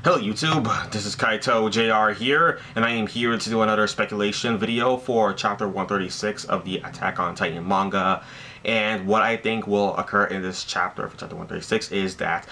Hello YouTube, this is Kaito JR here, and I am here to do another speculation video for chapter 136 of the Attack on Titan manga. And what I think will occur in this chapter, for chapter 136, is that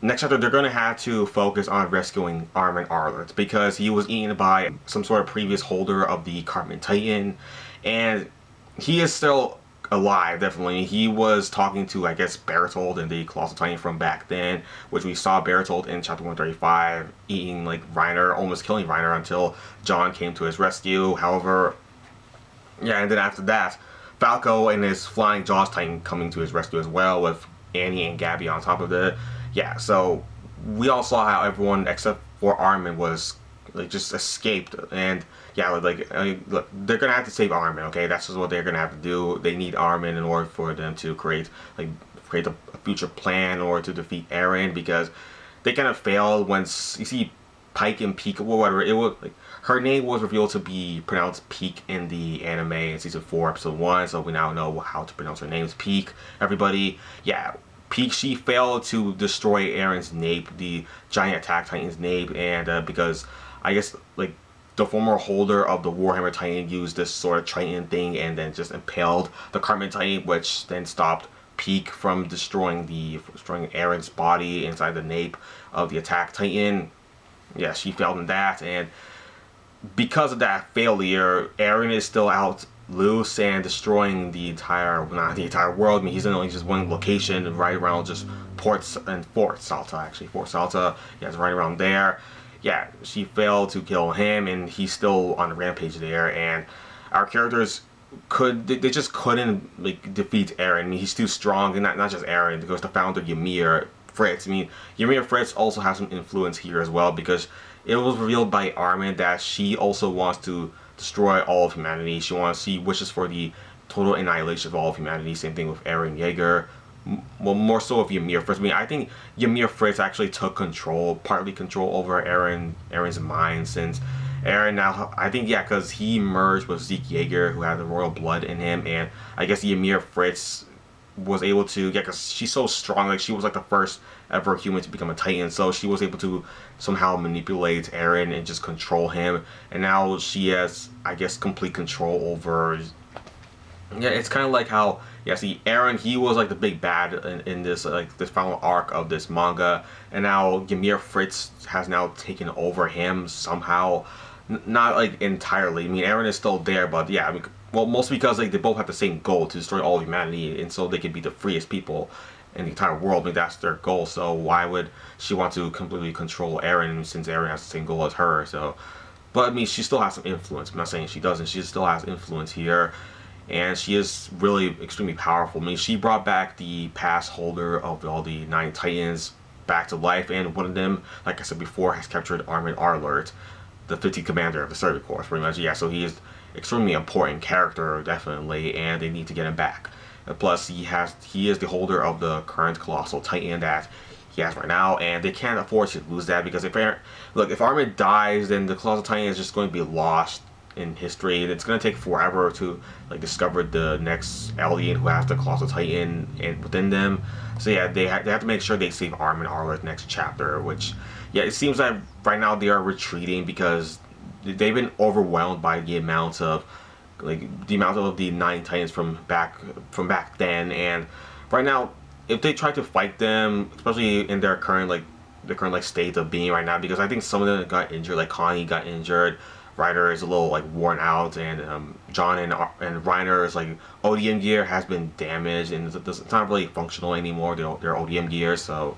next chapter they're going to have to focus on rescuing Armin Arlert, because he was eaten by some sort of previous holder of the Carbon Titan, and he is still alive, definitely. He was talking to, I guess, Bertold and the Colossal Titan from back then, which we saw Bertold in chapter 135 eating, like, Reiner, almost killing Reiner until John came to his rescue. However, yeah, and then after that, Falco and his Flying Jaws Titan coming to his rescue as well, with Annie and Gabby on top of it. Yeah, so we all saw how everyone except for Armin was like just escaped. And yeah, like look, they're gonna have to save Armin. Okay, that's just what they're gonna have to do. They need Armin in order for them to create a future plan in order to defeat Eren, because they kind of failed once you see Pike and Peak, or whatever. It was like her name was revealed to be pronounced Peak in the anime in season 4, episode 1. So we now know how to pronounce her name. It's Peak. Everybody, yeah. Peak, she failed to destroy Eren's nape, the giant attack titan's nape, and because I guess like the former holder of the Warhammer Titan used this sort of Triton thing and then just impaled the Carbon Titan, which then stopped Peak from destroying Eren's body inside the nape of the attack titan. Yeah, she failed in that, and because of that failure, Eren is still out loose and destroying the entire, not the entire world. I mean, he's in only just one location, right around just Fort Salta, actually. Fort Salta, yeah, it's right around there. Yeah, she failed to kill him, and he's still on the rampage there, and our characters they just couldn't like defeat Eren. I mean, he's too strong, and not just Eren, because the founder Ymir Fritz. I mean, Ymir Fritz also has some influence here as well, because it was revealed by Armin that she also wants to destroy all of humanity. She wishes for the total annihilation of all of humanity. Same thing with Eren Yeager. Well, more so of Ymir Fritz. I mean, I think Ymir Fritz actually took partly control over Eren's mind, since Eren now, I think, yeah, because he merged with Zeke Yeager, who had the royal blood in him, and I guess Ymir Fritz was able to, yeah, because she's so strong, like she was like the first ever human to become a Titan, so she was able to somehow manipulate Eren and just control him, and now she has, I guess, complete control over. Yeah, it's kind of like how, yeah, see, Eren, he was like the big bad in this, like this final arc of this manga, and now Ymir Fritz has now taken over him somehow. Not like entirely. I mean, Eren is still there, but yeah, I mean, well, mostly because like they both have the same goal, to destroy all of humanity, and so they can be the freest people in the entire world. I mean, that's their goal. So why would she want to completely control Eren, since Eren has the same goal as her? So, but I mean, she still has some influence. I'm not saying she doesn't. She still has influence here, and she is really extremely powerful. I mean, she brought back the past holder of all the 9 Titans back to life, and one of them, like I said before, has captured Armin Arlert, the 15th commander of the Service Corps, pretty much. Yeah, so he is extremely important character, definitely, and they need to get him back. And plus, he is the holder of the current Colossal Titan that he has right now, and they can't afford to lose that, because if Armin dies, then the Colossal Titan is just going to be lost in history. It's going to take forever to like discover the next alien who has the Colossal Titan within them. So yeah, they have to make sure they save Armin Arler's next chapter, which, yeah, it seems like right now they are retreating because they've been overwhelmed by the amount of the 9 Titans from back then, and right now, if they try to fight them, especially in their current state of being right now, because I think some of them got injured, like Connie got injured, Ryder is a little like worn out, and John and Reiner's like ODM gear has been damaged, and it's not really functional anymore. Their ODM gear, so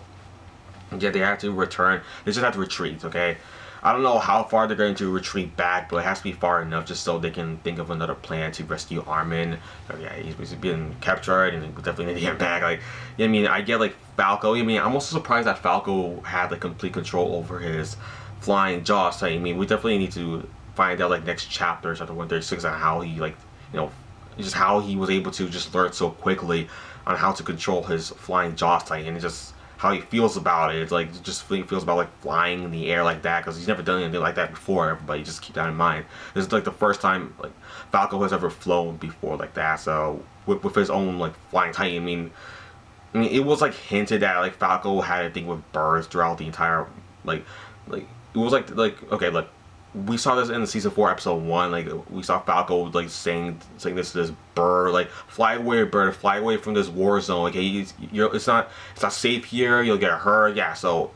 yeah, they have to return. They just have to retreat. Okay, I don't know how far they're going to retreat back, but it has to be far enough just so they can think of another plan to rescue Armin. So yeah, he's been captured, and we definitely need to get him back. Like, I mean, I get like Falco. I mean, I'm also surprised that Falco had like complete control over his Flying Jaws. So, I mean, we definitely need to find out like next chapter, chapter 136, on how he just how he was able to just learn so quickly on how to control his Flying Jaws Titan, and just how he feels about it. It's like just feels about like flying in the air like that, because he's never done anything like that before. Everybody just keep that in mind. This is like the first time like Falco has ever flown before like that. So with his own like flying Titan, I mean, it was like hinted that like Falco had a thing with birds throughout the entire like it was like okay, look, we saw this in season 4, episode 1. Like we saw Falco like saying this to this bird, like fly away, bird, fly away from this war zone. Like hey, it's not safe here. You'll get hurt. Yeah. So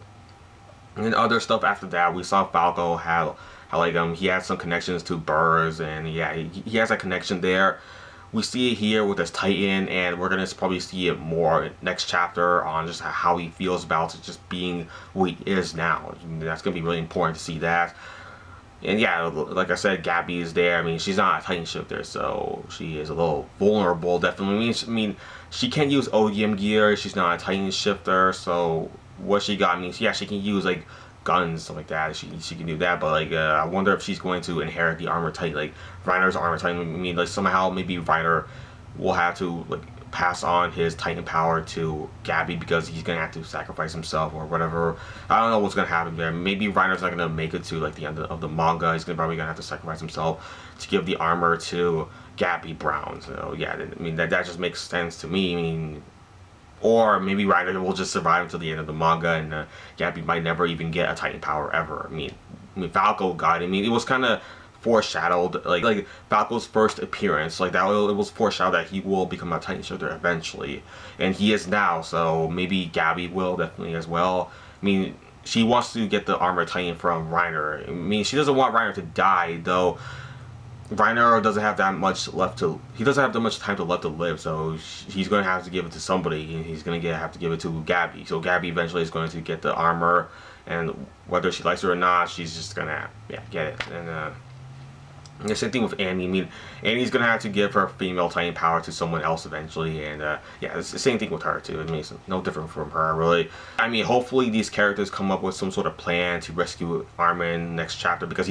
and other stuff after that, we saw Falco how like he had some connections to birds, and yeah, he has a connection there. We see it here with this Titan, and we're gonna probably see it more next chapter on just how he feels about it, just being who he is now. I mean, that's gonna be really important to see that. And yeah, like I said, Gabby is there. I mean, she's not a Titan shifter, so she is a little vulnerable, definitely. I mean, she can't use ODM gear. She's not a Titan shifter, so what she got means, yeah, she can use like guns, stuff like that. She can do that, but like I wonder if she's going to inherit the armor Titan, like Reiner's armor Titan. I mean, like somehow maybe Reiner will have to like pass on his Titan power to Gabby because he's gonna have to sacrifice himself or whatever. I don't know what's gonna happen there. Maybe Reiner's not gonna make it to like the end of the manga. He's probably gonna have to sacrifice himself to give the armor to Gabby Brown. So yeah, I mean that just makes sense to me. I mean, or maybe Reiner will just survive until the end of the manga, and Gabby might never even get a Titan power ever. I mean Falco got it. I mean, it was kind of foreshadowed, like Falco's first appearance, like that. It was foreshadowed that he will become a Titan shifter eventually, and he is now. So maybe Gabby will definitely as well. I mean, she wants to get the armor Titan from Reiner. I mean, she doesn't want Reiner to die, though. Reiner doesn't have that much left to. He doesn't have that much time left to live, so he's going to have to give it to somebody, and he's going to have to give it to Gabby. So Gabby eventually is going to get the armor, and whether she likes it or not, she's just gonna get it. And the same thing with Annie. I mean, Annie's gonna have to give her female Titan power to someone else eventually, and yeah, it's the same thing with her too. I mean, it's no different from her really. I mean, hopefully these characters come up with some sort of plan to rescue Armin next chapter, because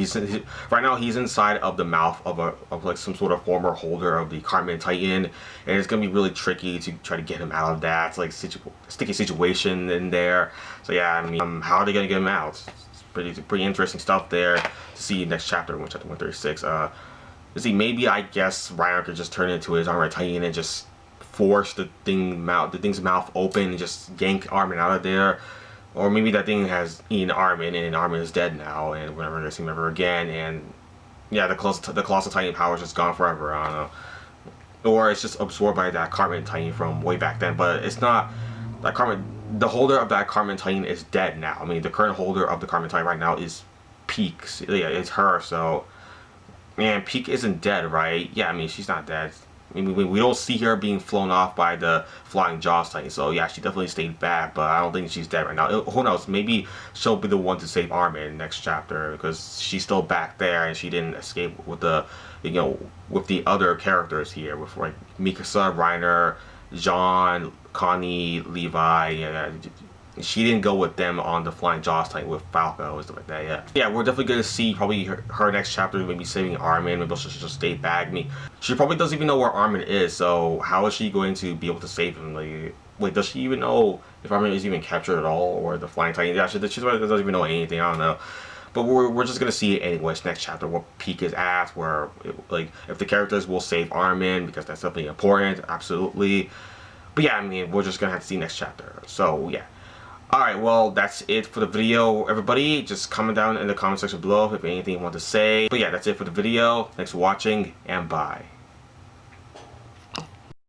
right now he's inside of the mouth of like some sort of former holder of the Cartman Titan, and it's gonna be really tricky to try to get him out of that. It's like sticky situation in there. So yeah, I mean, how are they gonna get him out? Pretty interesting stuff there to see next chapter, which chapter 136. Let's see, maybe I guess Reiner could just turn into his armor Titan and just force the thing's mouth open and just yank Armin out of there, or maybe that thing has eaten Armin and Armin is dead now and we're never gonna see him ever again, and yeah, the colossal Titan power is just gone forever. I don't know, or it's just absorbed by that Cartman Titan from way back then, but it's not that Cartman. The holder of that Cartman Titan is dead now. I mean, the current holder of the Cartman Titan right now is Peak. Yeah, it's her. So, man, Peak isn't dead, right? Yeah, I mean, she's not dead. I mean, we don't see her being flown off by the Flying Jaws Titan. So, yeah, she definitely stayed back, but I don't think she's dead right now. Who knows? Maybe she'll be the one to save Armin next chapter, because she's still back there and she didn't escape with the, with the other characters here, with like Mikasa, Reiner, John, Connie, Levi. She didn't go with them on the Flying Jaws Titan with Falco and stuff like that. Yeah, we're definitely gonna see probably her next chapter, maybe saving Armin. Maybe she'll just stay back. I mean, she probably doesn't even know where Armin is, so how is she going to be able to save him? Like, wait, does she even know if Armin is even captured at all, or the Flying Titan? Yeah, she doesn't even know anything. I don't know. But we're just gonna see it anyways next chapter, what Peak is at, where like if the characters will save Armin, because that's definitely important, absolutely. But yeah, I mean, we're just gonna have to see next chapter. So yeah. Alright, well, that's it for the video, everybody. Just comment down in the comment section below if anything you want to say. But yeah, that's it for the video. Thanks for watching, and bye.